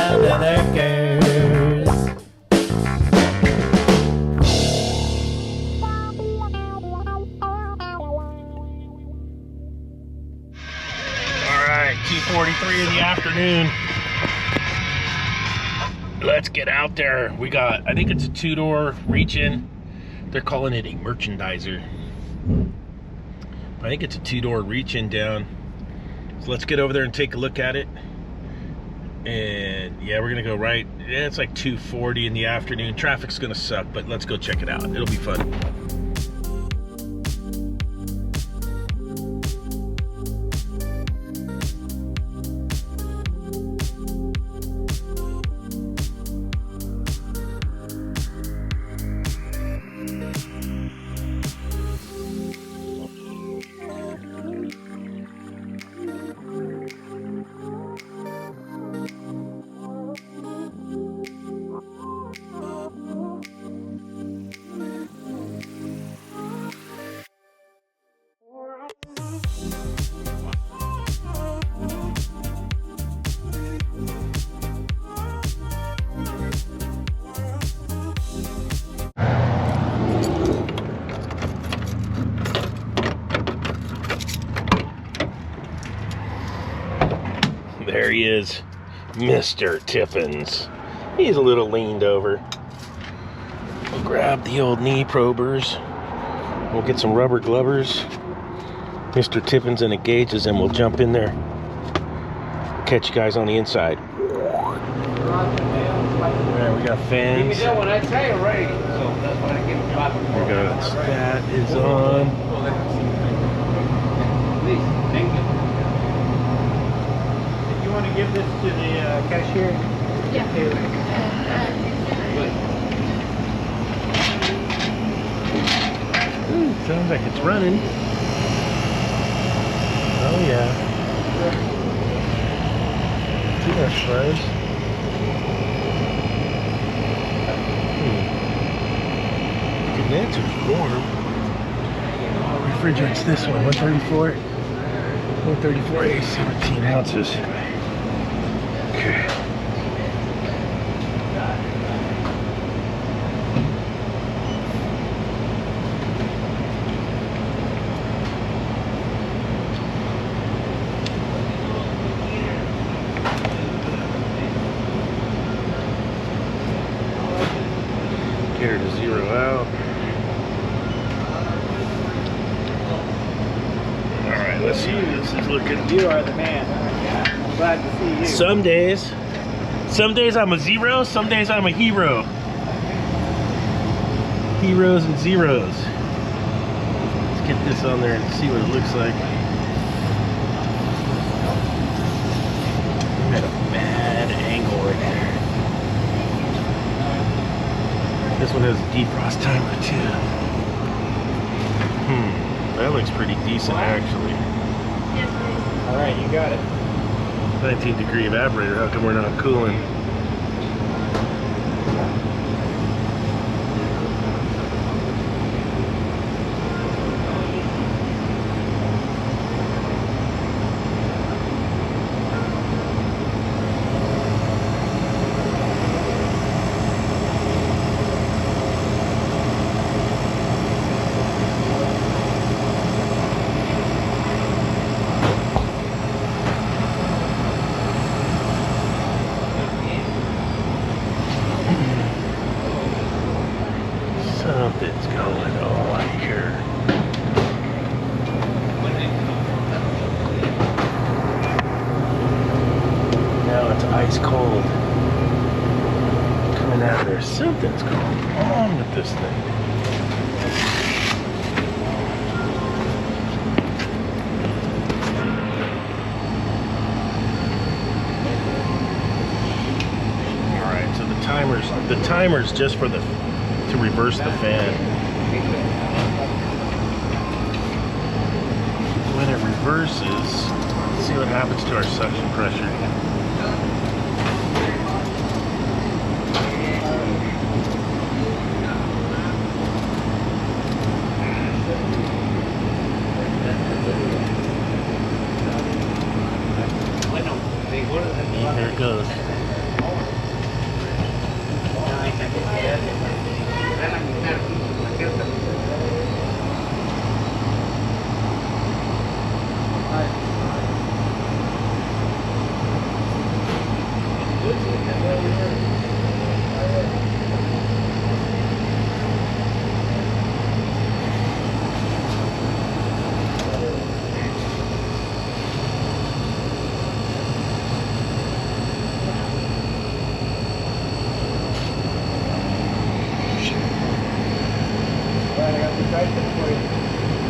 out of their curves. Alright, 2:43 in the afternoon. Let's get out there. We got, I think it's a 2-door reach-in. They're calling it a merchandiser. I think it's a 2-door reach-in down. So let's get over there and take a look at it. And yeah, we're gonna go right. Yeah, it's like 2:40 in the afternoon. Traffic's gonna suck, but let's go check it out. It'll be fun. There he is, Mr. Tippins. He's a little leaned over. We'll grab the old knee probers. We'll get some rubber glovers. Mr. Tippins and the gauges, and we'll jump in there. Catch you guys on the inside. Alright, we got fans. Give me that one, I tell you already. So that's why I give it back. We got stat is on. Please, thank you. You want to give this to the cashier? Yeah. Ooh, sounds like it's running. Oh yeah. Too much fuzz. Good answer. Warm. Refrigerant's this one. 134. 134 17 ounces. Okay. Get her to 0 out. Alright, let's see what this is looking. You are the man. I'm glad to see you. Some days I'm a 0, some days I'm a hero. Heroes and zeros. Let's get this on there and see what it looks like. I'm at a bad angle right there. This one has a defrost timer too. That looks pretty decent actually. All right, you got it. 19 degree evaporator, how come we're not cooling? Something's going on here. Now it's ice cold. Coming out of there. Something's going on with this thing. Alright, so the timer's just for to reverse the fan. When it reverses, let's see what happens to our suction pressure. There it goes. Glad I got the pricing for you.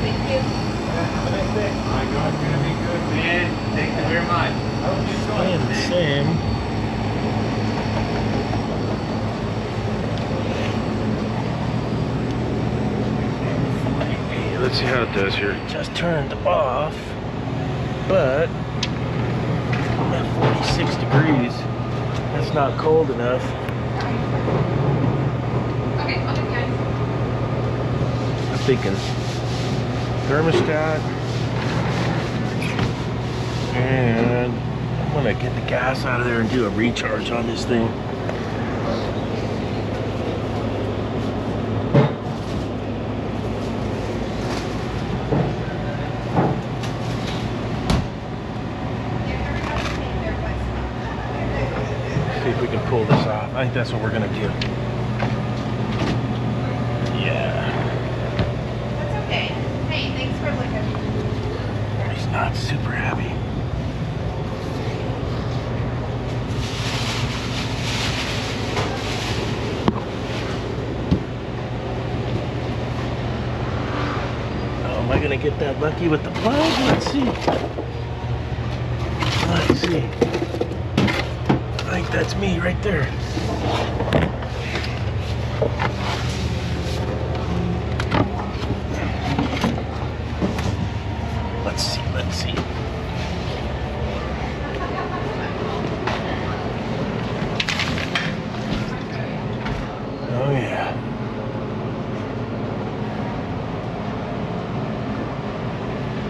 Thank you. Have a nice day. My God, it's gonna be good, man. Thank you very much. How is it going? And same. Hey, let's see how it does here. It just turned off, but I'm at 46 degrees. That's not cold enough. Okay, I'll take guys. I'm thinking thermostat, and I'm gonna get the gas out of there and do a recharge on this thing. See if we can pull this off. I think that's what we're gonna do. Yeah. That's okay. Hey, thanks for looking. He's not super happy. Oh, am I gonna get that lucky with the plug? Let's see. Let's see. I think that's me right there. Let's see, let's see. Oh yeah.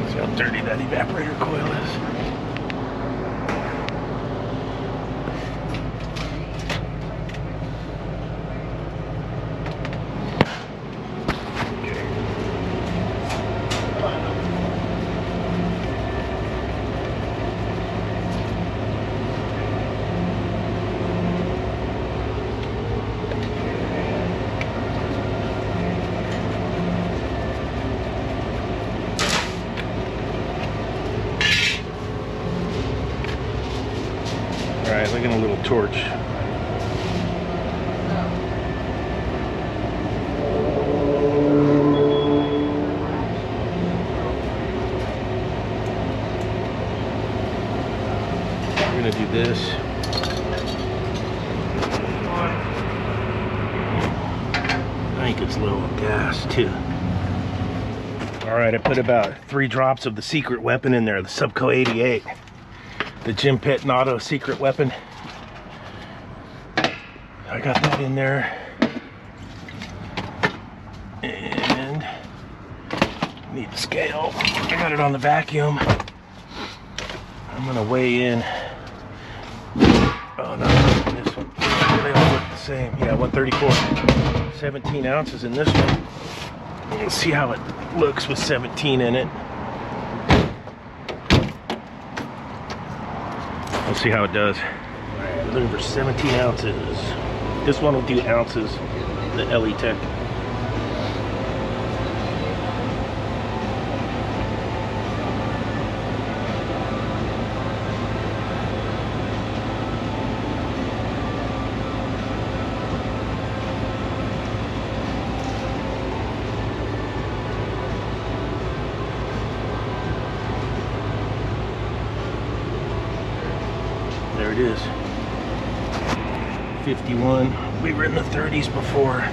See how dirty that evaporator coil is. Alright, look at a little torch. We're gonna do this. I think it's low on gas too. Alright, I put about 3 drops of the secret weapon in there, the Subco 88. The Jim Pitt Auto secret weapon. I got that in there. And need the scale. I got it on the vacuum. I'm gonna weigh in. Oh no, this one. They all look the same. Yeah, 134. 17 ounces in this one. Let's see how it looks with 17 in it. We'll see how it does. Alright, we're looking for 17 ounces. This one will do ounces, the LE Tech. There it is. 51. We were in the 30s before. I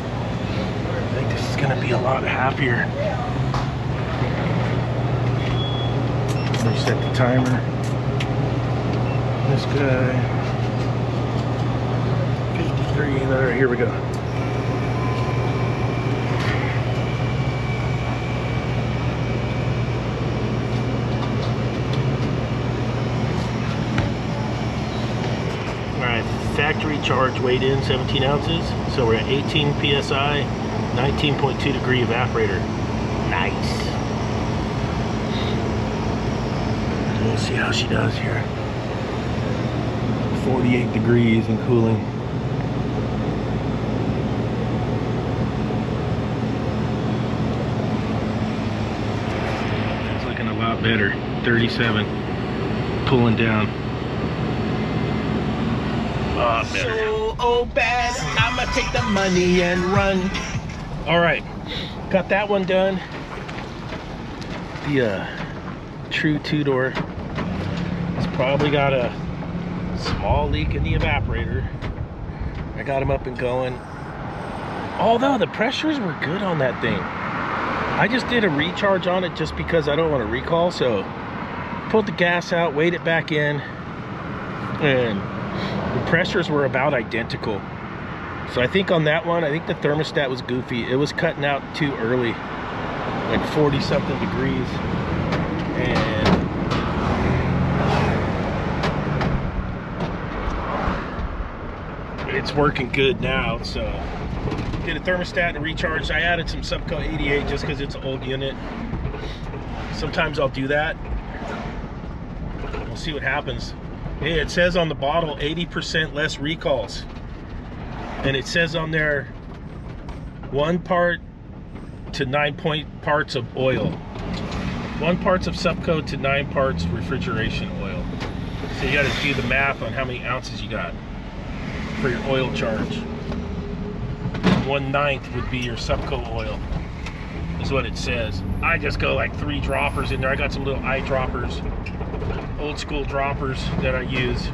think this is going to be a lot happier. Reset the timer. This guy. 53. Alright, here we go. Factory charge weighed in 17 ounces, so we're at 18 psi, 19.2 degree evaporator. Nice. We'll see how she does here. 48 degrees and cooling. lot better. 37. Pulling down. A lot better. So bad, I'ma take the money and run. Alright, got that one done. The true two-door. It's probably got a small leak in the evaporator. I got him up and going. Although the pressures were good on that thing. I just did a recharge on it just because I don't want to recall, so pulled the gas out, weighed it back in, and the pressures were about identical. So I think on that one, I think the thermostat was goofy. It was cutting out too early, like 40 something degrees. And it's working good now. So did a thermostat and a recharge. I added some Subco 88 just because it's an old unit. Sometimes I'll do that. We'll see what happens. Hey, it says on the bottle 80% less recalls. And it says on there 1 part to 9 parts of oil. 1 parts of Subco to 9 parts refrigeration oil. So you got to do the math on how many ounces you got for your oil charge. 1/9 would be your Subco oil, is what it says. I just go like 3 droppers in there. I got some little eye droppers, old school droppers that I use.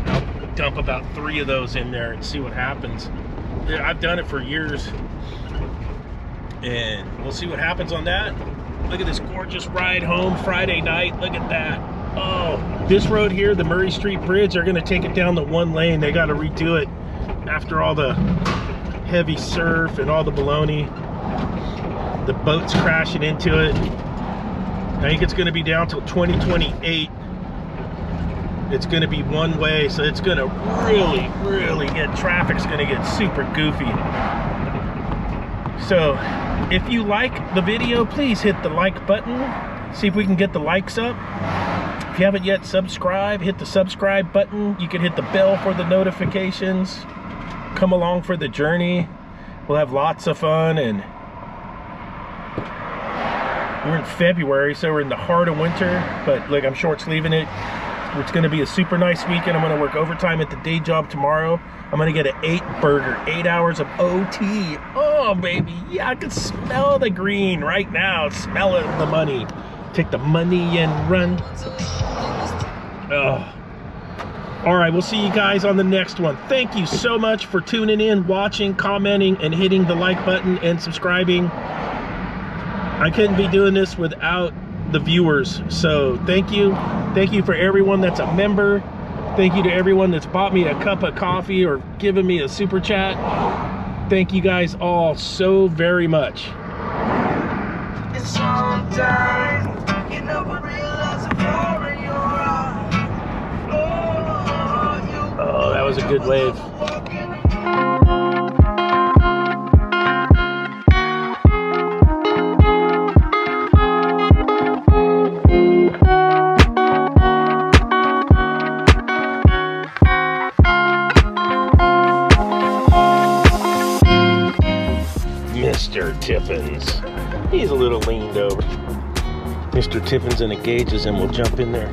I'll dump about 3 of those in there and see what happens. I've done it for years, and we'll see what happens on that. Look at this gorgeous ride home Friday night. Look at that. Oh, this road here, the Murray Street Bridge, they're gonna take it down to 1 lane. They gotta redo it after all the heavy surf and all the baloney. The boat's crashing into it. I think it's gonna be down till 2028. It's gonna be 1 way, so it's gonna really get, traffic's gonna get super goofy. So if you like the video, please hit the like button. See if we can get the likes up. If you haven't yet subscribed, hit the subscribe button. You can hit the bell for the notifications. Come along for the journey. We'll have lots of fun, and we're in February, so we're in the heart of winter, but like I'm short sleeving it. It's gonna be a super nice weekend. I'm gonna work overtime at the day job tomorrow. I'm gonna get an 8-burger, 8 hours of OT. Oh baby, yeah, I can smell the green right now. Smell it, the money. Take the money and run. Oh. All right, we'll see you guys on the next one. Thank you so much for tuning in, watching, commenting, and hitting the like button and subscribing. I couldn't be doing this without the viewers, so thank you. Thank you for everyone that's a member. Thank you to everyone that's bought me a cup of coffee or given me a super chat. Thank you guys all so very much. Sometimes you never realize the power in your eyes. Oh, that was a good wave. Mr. Tippins. He's a little leaned over. Mr. Tippins engages and we'll jump in there.